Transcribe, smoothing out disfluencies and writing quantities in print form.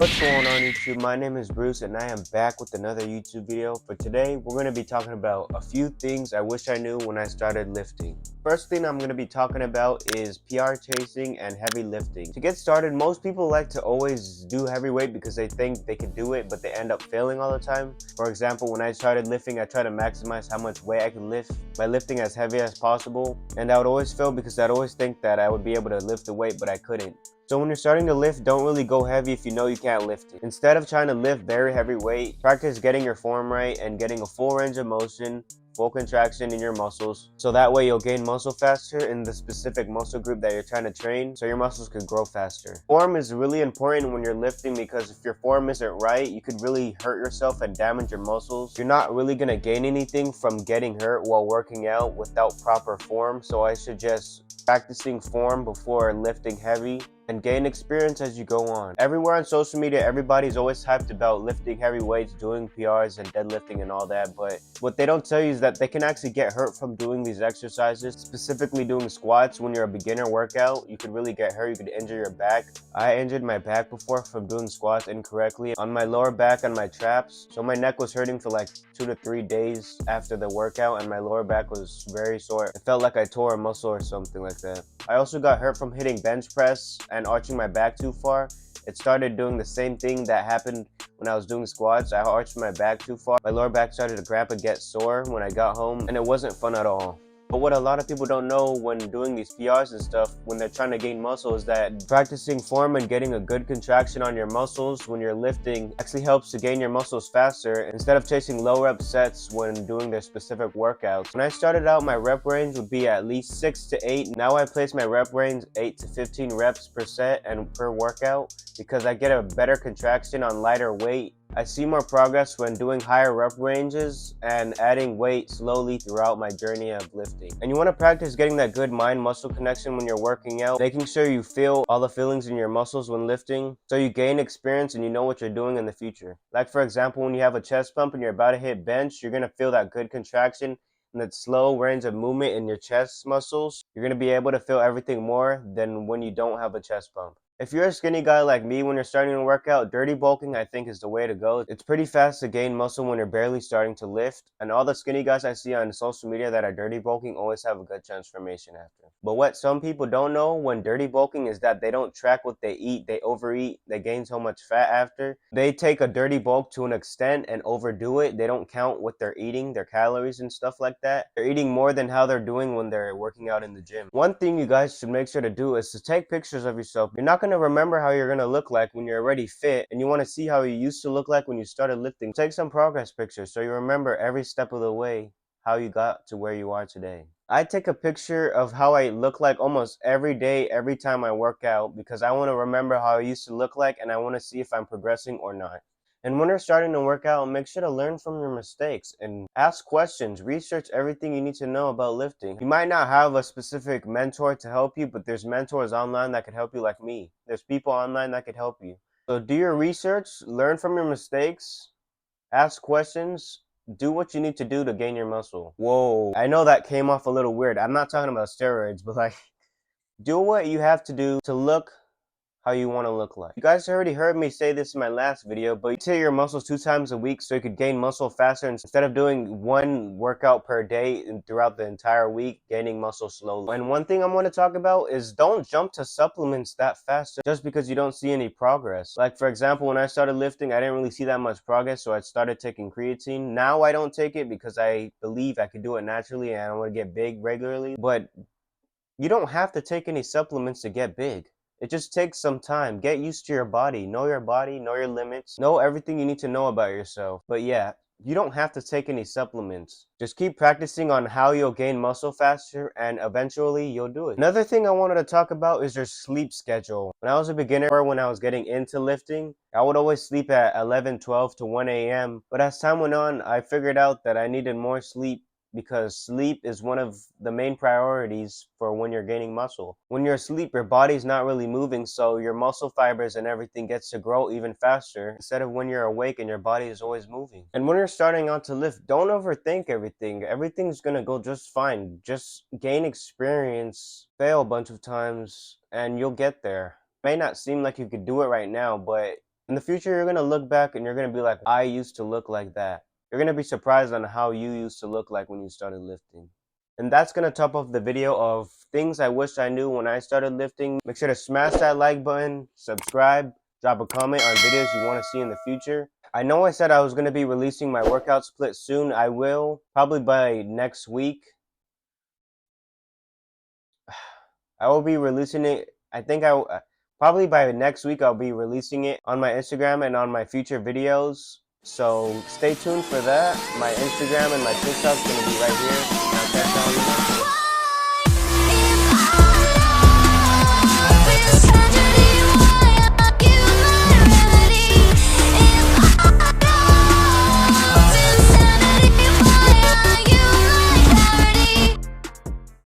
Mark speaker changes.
Speaker 1: What's going on YouTube? My name is Bruce and I am back with another YouTube video. For today, we're going to be talking about a few things I wish I knew when I started lifting. First thing I'm going to be talking about is PR chasing and heavy lifting. To get started, most people like to always do heavyweight because they think they can do it, but they end up failing all the time. For example, when I started lifting, I tried to maximize how much weight I could lift by lifting as heavy as possible, and I would always fail because I'd always think that I would be able to lift the weight, but I couldn't. So when you're starting to lift, don't really go heavy if you know you can't lift it. Instead of trying to lift very heavy weight, practice getting your form right and getting a full range of motion, full contraction in your muscles, so that way you'll gain muscle faster in the specific muscle group that you're trying to train, so your muscles could grow faster. Form is really important when you're lifting because if your form isn't right, you could really hurt yourself and damage your muscles. You're not really going to gain anything from getting hurt while working out without proper form, so I suggest practicing form before lifting heavy and gain experience as you go on. Everywhere on social media, everybody's always hyped about lifting heavy weights, doing PRs and deadlifting and all that, but what they don't tell you is that they can actually get hurt from doing these exercises, specifically doing squats. When you're a beginner workout, you could really get hurt, you could injure your back. I injured my back before from doing squats incorrectly on my lower back on my traps, so my neck was hurting for like 2 to 3 days after the workout and my lower back was very sore. It felt like I tore a muscle or something like that. I also got hurt from hitting bench press and arching my back too far. It started doing the same thing that happened when I was doing squats. I arched my back too far. My lower back started to cramp and get sore when I got home, and it wasn't fun at all. But what a lot of people don't know when doing these PRs and stuff, when they're trying to gain muscle, is that practicing form and getting a good contraction on your muscles when you're lifting actually helps to gain your muscles faster instead of chasing low rep sets when doing their specific workouts. When I started out, my rep range would be at least 6 to 8. Now I place my rep range 8 to 15 reps per set and per workout because I get a better contraction on lighter weight. I see more progress when doing higher rep ranges and adding weight slowly throughout my journey of lifting. And you want to practice getting that good mind-muscle connection when you're working out, making sure you feel all the feelings in your muscles when lifting, so you gain experience and you know what you're doing in the future. Like for example, when you have a chest pump and you're about to hit bench, you're going to feel that good contraction and that slow range of movement in your chest muscles. You're going to be able to feel everything more than when you don't have a chest pump. If you're a skinny guy like me when you're starting to work out, dirty bulking I think is the way to go. It's pretty fast to gain muscle when you're barely starting to lift, and all the skinny guys I see on social media that are dirty bulking always have a good transformation after. But what some people don't know when dirty bulking is that they don't track what they eat, they overeat, they gain so much fat after. They take a dirty bulk to an extent and overdo it. They don't count what they're eating, their calories and stuff like that. They're eating more than how they're doing when they're working out in the gym. One thing you guys should make sure to do is to take pictures of yourself. You're not going to remember how you're going to look like when you're already fit, and you want to see how you used to look like when you started lifting. Take some progress pictures so you remember every step of the way how you got to where you are today. I take a picture of how I look like almost every day, every time I work out, because I want to remember how I used to look like and I want to see if I'm progressing or not. And when you're starting to work out, make sure to learn from your mistakes and ask questions. Research everything you need to know about lifting. You might not have a specific mentor to help you, but there's mentors online that could help you like me. There's people online that could help you. So do your research, learn from your mistakes, ask questions, do what you need to do to gain your muscle. Whoa, I know that came off a little weird. I'm not talking about steroids, but like, do what you have to do to look how you want to look like. You guys already heard me say this in my last video, but you tear your muscles 2 times a week so you could gain muscle faster instead of doing 1 workout per day and throughout the entire week, gaining muscle slowly. And one thing I want to talk about is don't jump to supplements that fast just because you don't see any progress. Like for example, when I started lifting, I didn't really see that much progress, so I started taking creatine. Now I don't take it because I believe I could do it naturally and I want to get big regularly, but you don't have to take any supplements to get big. It just takes some time. Get used to your body, know your limits, know everything you need to know about yourself. But yeah, you don't have to take any supplements. Just keep practicing on how you'll gain muscle faster and eventually you'll do it. Another thing I wanted to talk about is your sleep schedule. When I was a beginner, or when I was getting into lifting, I would always sleep at 11, 12 to 1 a.m. But as time went on, I figured out that I needed more sleep because sleep is one of the main priorities for when you're gaining muscle. When you're asleep, your body's not really moving, so your muscle fibers and everything gets to grow even faster instead of when you're awake and your body is always moving. And when you're starting out to lift, don't overthink everything. Everything's gonna go just fine. Just gain experience, fail a bunch of times, and you'll get there. It may not seem like you could do it right now, but In the future, you're gonna look back and you're gonna be like, I used to look like that. You're gonna be surprised on how you used to look like when you started lifting. And that's gonna top off the video of things I wish I knew when I started lifting. Make sure to smash that like button, subscribe, drop a comment on videos you want to see in the future. I know I said I was gonna be releasing my workout split soon. I will, probably by next week. I will be releasing it. I think probably by next week I'll be releasing it on my Instagram and on my future videos. So stay tuned for that. My Instagram and my TikTok's gonna be right here. I'll catch y'all